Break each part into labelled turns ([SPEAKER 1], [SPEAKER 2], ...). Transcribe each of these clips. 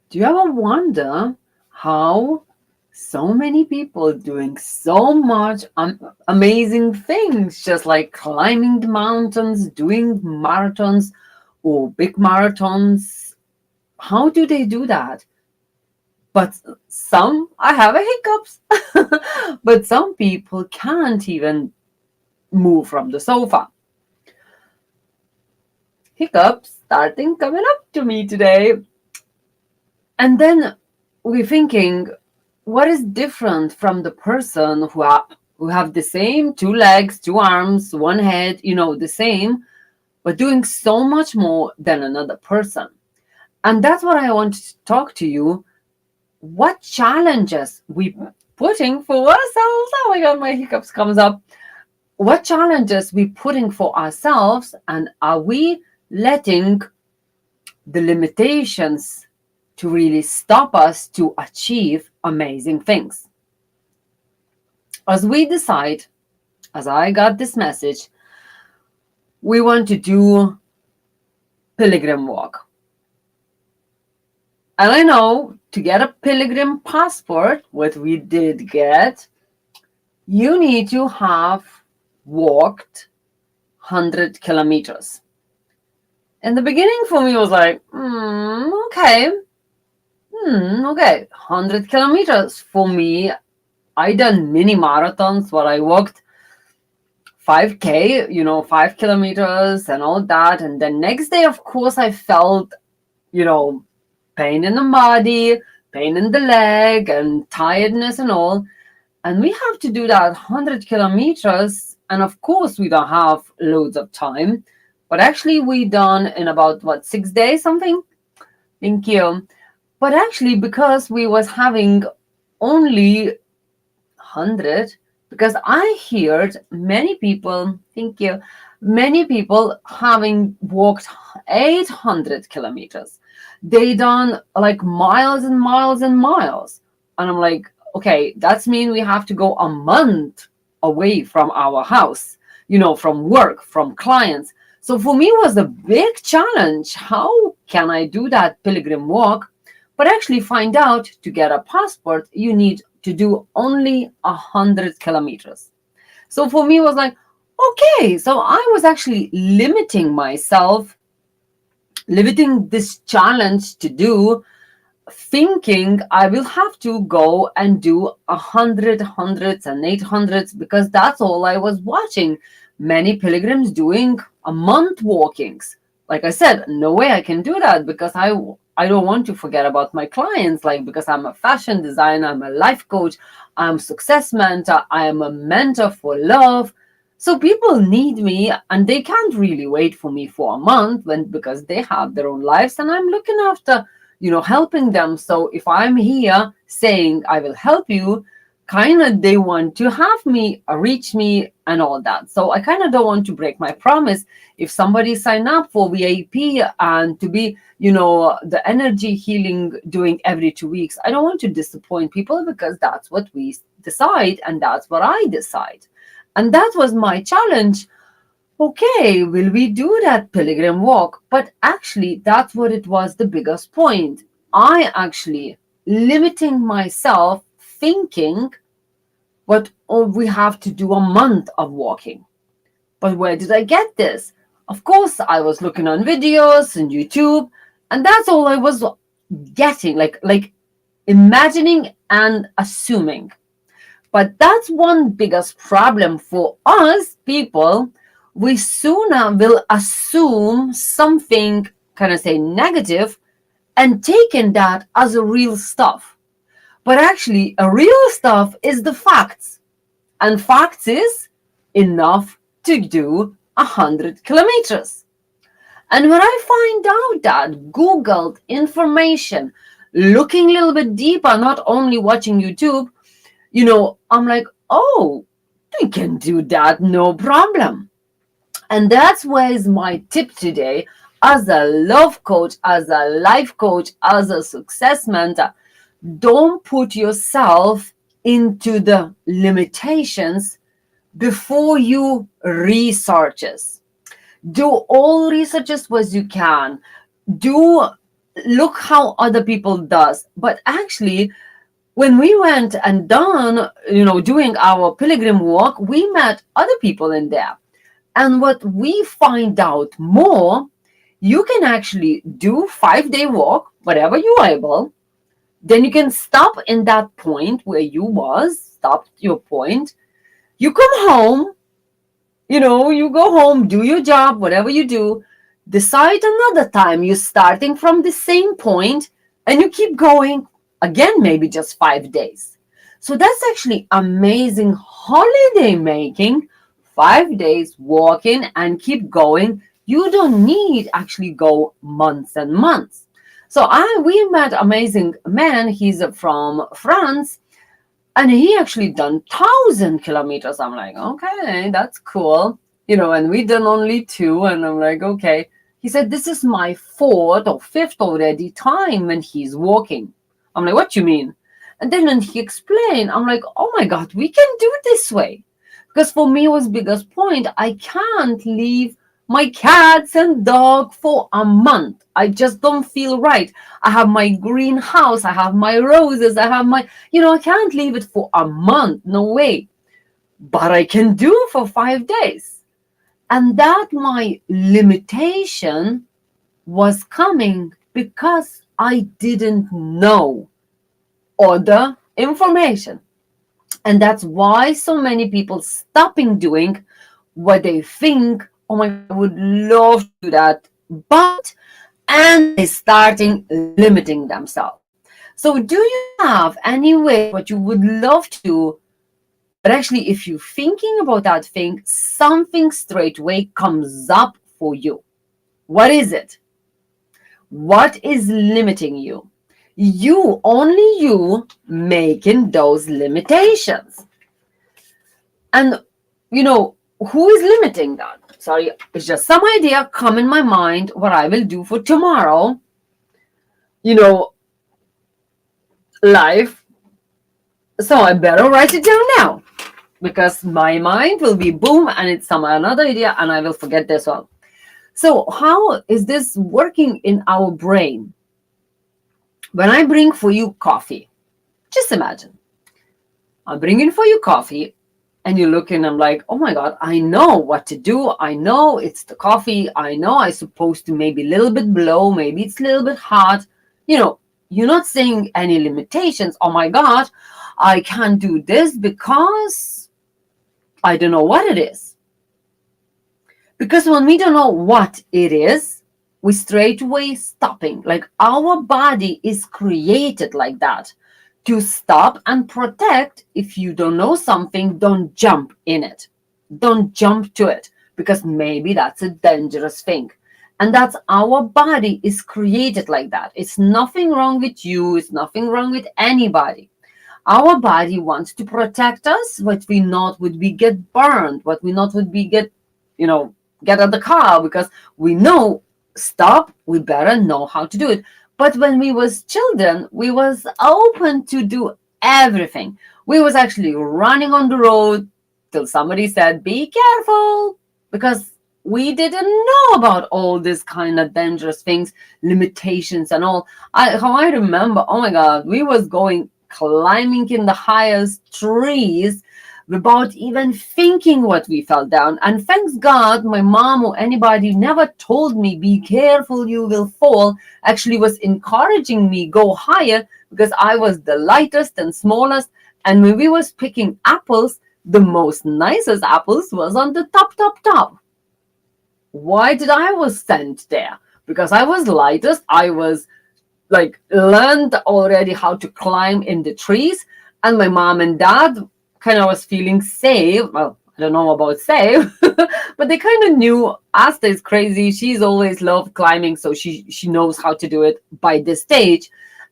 [SPEAKER 1] Do you ever wonder how so many people doing so much amazing things, just like climbing the mountains, doing marathons or big marathons? How do they do that? But some I have a hiccups. But some people can't even move from the sofa. Hiccups starting coming up to me today. And then we're thinking, what is different from the person who have the same two legs, two arms, one head, the same, but doing so much more than another person? And that's what I want to talk to you. What challenges we putting for ourselves? Oh my god, my hiccups comes up. What challenges we putting for ourselves, and are we letting the limitations to really stop us to achieve amazing things? As we decide, as I got this message, we want to do pilgrim walk. And I know to get a pilgrim passport, what we did get, you need to have walked 100 kilometers. In the beginning for me it was like, okay, 100 kilometers. For me, I done mini marathons where I walked 5K, 5 kilometers and all that. And then next day, of course, I felt, pain in the body, pain in the leg, and tiredness and all. And we have to do that 100 kilometers. And of course, we don't have loads of time. But actually, we done in about, 6 days, something? Thank you. But actually, because we was having only 100, because I heard many people, thank you, many people having walked 800 kilometers. They done like miles and miles and miles. And I'm like, okay, that's mean we have to go a month away from our house, from work, from clients. So for me, it was a big challenge. How can I do that pilgrim walk? But actually find out to get a passport, you need to do only 100 kilometers. So for me, it was like, okay, so I was actually limiting myself, limiting this challenge to do, thinking I will have to go and do 100, hundreds and 800s because that's all I was watching. Many pilgrims doing a month walkings. Like I said, no way I can do that because I don't want to forget about my clients, like because I'm a fashion designer, I'm a life coach, I'm a success mentor, I am a mentor for love. So people need me and they can't really wait for me for a month because they have their own lives and I'm looking after, helping them. So if I'm here saying I will help you, kind of they want to have me, reach me and all that. So I kind of don't want to break my promise. If somebody sign up for VIP and to be, the energy healing doing every 2 weeks, I don't want to disappoint people because that's what we decide and that's what I decide. And that was my challenge. Okay, will we do that pilgrim walk? But actually, that's what it was the biggest point. I actually limiting myself thinking, but we have to do a month of walking. But where did I get this? Of course, I was looking on videos and YouTube, and that's all I was getting, like imagining and assuming. But that's one biggest problem for us people. We sooner will assume something, kind of say negative, and taking that as a real stuff. But actually, a real stuff is the facts. And facts is enough to do 100 kilometers. And when I find out that, Googled information, looking a little bit deeper, not only watching YouTube, I'm like, oh, we can do that, no problem. And that's where is my tip today as a love coach, as a life coach, as a success mentor. Don't put yourself into the limitations before you researches. Do all researches as you can. Do look how other people does. But actually, when we went and done, doing our pilgrim walk, we met other people in there. And what we find out more, you can actually do 5-day walk, whatever you are able. Then you can stop in that point where you was, stop your point. You come home, you go home, do your job, whatever you do, decide another time. You're starting from the same point and you keep going again, maybe just 5 days. So that's actually amazing holiday making. 5 days walking and keep going. You don't need actually go months and months. So we met amazing man. He's from France, and he actually done 1,000 kilometers. I'm like, okay, that's cool. And we done only 2, and I'm like, okay. He said, this is my 4th or 5th already time when he's walking. I'm like, what you mean? And then when he explained, I'm like, oh my God, we can do it this way. Because for me, it was biggest point. I can't leave my cats and dog for a month. I just don't feel right. I have my greenhouse. I have my roses. I have my, I can't leave it for a month. No way. But I can do for 5 days. And that my limitation was coming because I didn't know other information. And that's why so many people stopping doing what they think, oh my God, I would love to do that, and they starting limiting themselves. So do you have any way what you would love to do, but actually if you're thinking about that thing, something straight away comes up for you? What is it? What is limiting you? Only you making those limitations. And who is limiting that? Sorry, it's just some idea come in my mind what I will do for tomorrow. Life. So I better write it down now, because my mind will be boom and it's some another idea and I will forget this one. So how is this working in our brain? When I bring for you coffee, just imagine, I'm bringing for you coffee and you look and I'm like, oh my God, I know what to do. I know it's the coffee. I know I'm supposed to maybe a little bit blow. Maybe it's a little bit hot. You're not saying any limitations. Oh my God, I can't do this because I don't know what it is. Because when we don't know what it is, we straight away stopping. Like our body is created like that to stop and protect. If you don't know something, don't jump in it. Don't jump to it, because maybe that's a dangerous thing. And that's our body is created like that. It's nothing wrong with you. It's nothing wrong with anybody. Our body wants to protect us. What we not would be get burned. What we not would be get out of the car, because we know stop, we better know how to do it. But when we was children, we was open to do everything. We was actually running on the road till somebody said, be careful, because we didn't know about all this kind of dangerous things, limitations and all. I remember, oh my God, we was climbing in the highest trees without even thinking what we fell down. And thanks God, my mom or anybody never told me, be careful, you will fall. Actually was encouraging me, go higher, because I was the lightest and smallest. And when we was picking apples, the most nicest apples was on the top. Why did I was sent there? Because I was lightest. I was learned already how to climb in the trees. And my mom and dad kind of was feeling safe. Well, I don't know about safe, but they kind of knew Asta is crazy. She's always loved climbing, so she knows how to do it by this stage.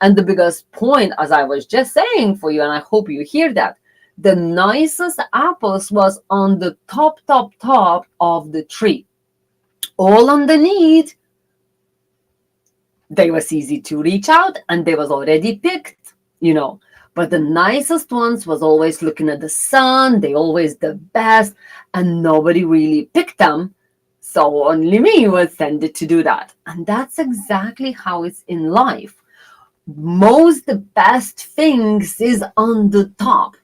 [SPEAKER 1] And the biggest point, as I was just saying for you, and I hope you hear that, the nicest apples was on the top of the tree. All underneath, they was easy to reach out and they was already picked, But the nicest ones was always looking at the sun. They always the best, and nobody really picked them. So only me was tended to do that. And that's exactly how it's in life. Most the best things is on the top.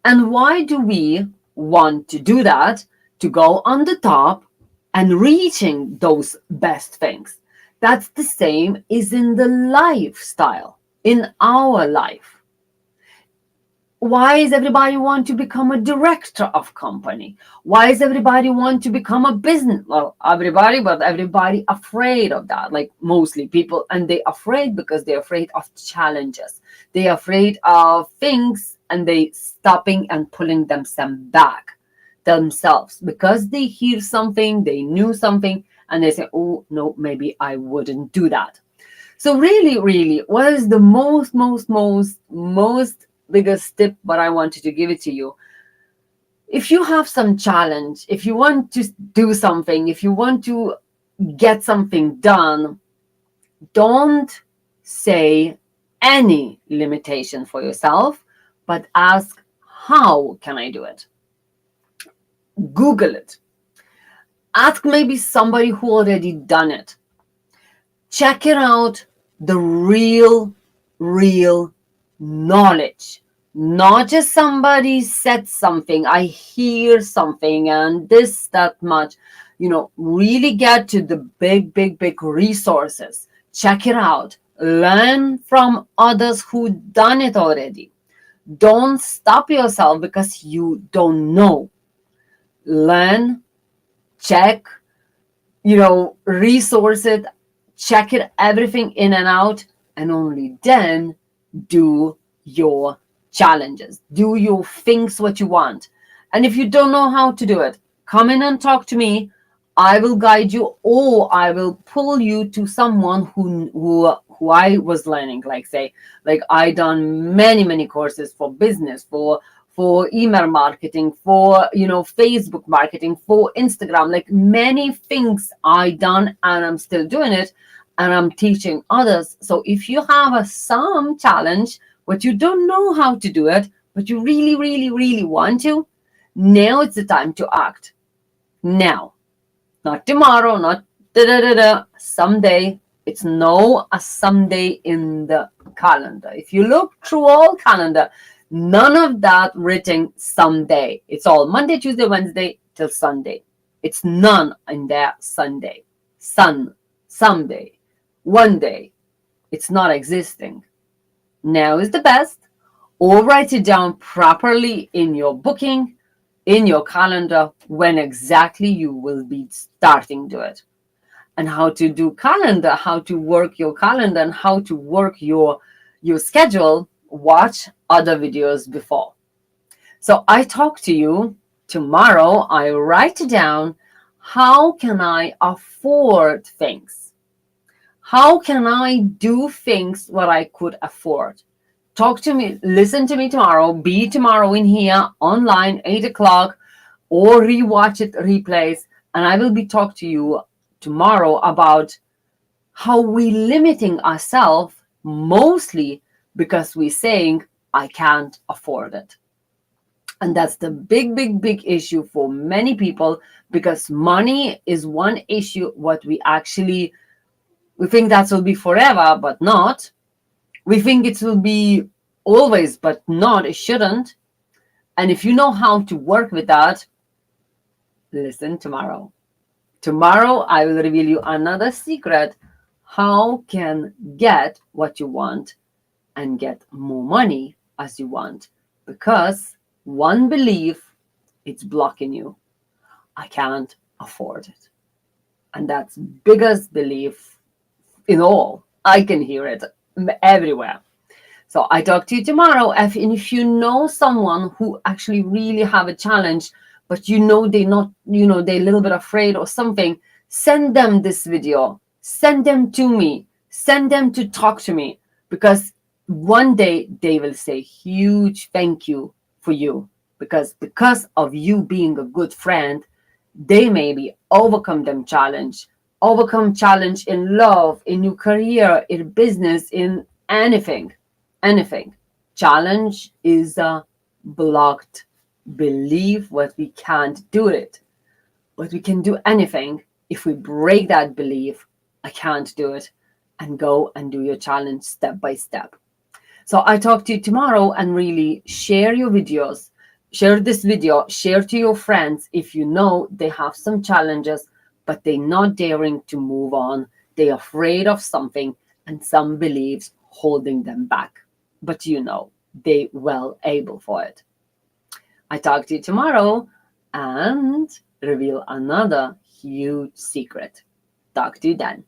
[SPEAKER 1] And why do we want to do that? To go on the top and reaching those best things. That's the same is in the lifestyle, in our life. Why is everybody want to become a director of company? Why is everybody want to become a business? Well, everybody, but everybody afraid of that. Like mostly people, and they afraid because they're afraid of challenges. They're afraid of things, and they stopping and pulling themselves because they hear something, they knew something, and they say, "Oh no, maybe I wouldn't do that." So really, what is the most biggest tip? What I wanted to give it to you. If you have some challenge, if you want to do something, if you want to get something done, don't say any limitation for yourself, but ask, how can I do it? Google it. Ask maybe somebody who already done it. Check it out, the real knowledge. Not just somebody said something, I hear something and this, that much. Really get to the big resources. Check it out. Learn from others who done it already. Don't stop yourself because you don't know. Learn, check, resource it, check it, everything in and out, and only then do your challenges. Do your things what you want. And if you don't know how to do it, come in and talk to me. I will guide you, or I will pull you to someone who I was learning. Like I done many courses for business, for email marketing, for Facebook marketing, for Instagram, like many things I done, and I'm still doing it, and I'm teaching others. So if you have some challenge but you don't know how to do it, but you really want to, now it's the time to act. Now, not tomorrow, not someday. It's no a someday in the calendar. If you look through all calendar, none of that written someday. It's all Monday, Tuesday, Wednesday till Sunday. It's none in there Sunday. Someday, one day. It's not existing. Now is the best. Or write it down properly in your booking, in your calendar, when exactly you will be starting to it. And how to do calendar, how to work your calendar, and how to work your schedule, watch other videos before. So I talk to you tomorrow. I write down, how can I afford things? How can I do things what I could afford? Talk to me, listen to me tomorrow, be tomorrow in here online, 8 o'clock, or rewatch it, replays, and I will be talking to you tomorrow about how we limiting ourselves mostly because we're saying, I can't afford it. And that's the big issue for many people, because money is one issue what we think that will be forever, but not. We think it will be always, but not, it shouldn't. And if you know how to work with that, listen tomorrow. Tomorrow, I will reveal you another secret, how can get what you want and get more money as you want. Because one belief, it's blocking you. I can't afford it. And that's biggest belief in all. I can hear it everywhere. So I talk to you tomorrow. And if you know someone who actually really have a challenge, but they're not, they're a little bit afraid or something, send them this video. Send them to me. Send them to talk to me. Because one day they will say huge thank you for you. Because of you being a good friend, they maybe overcome challenge in love, in your career, in business, in anything. Challenge is a blocked belief what we can't do it. but we can do anything if we break that belief, I can't do it, and go and do your challenge step by step. So I talk to you tomorrow, and really share your videos. Share this video, share to your friends if you know they have some challenges, but they're not daring to move on. They're afraid of something and some beliefs holding them back. But they well able for it. I talk to you tomorrow and reveal another huge secret. Talk to you then.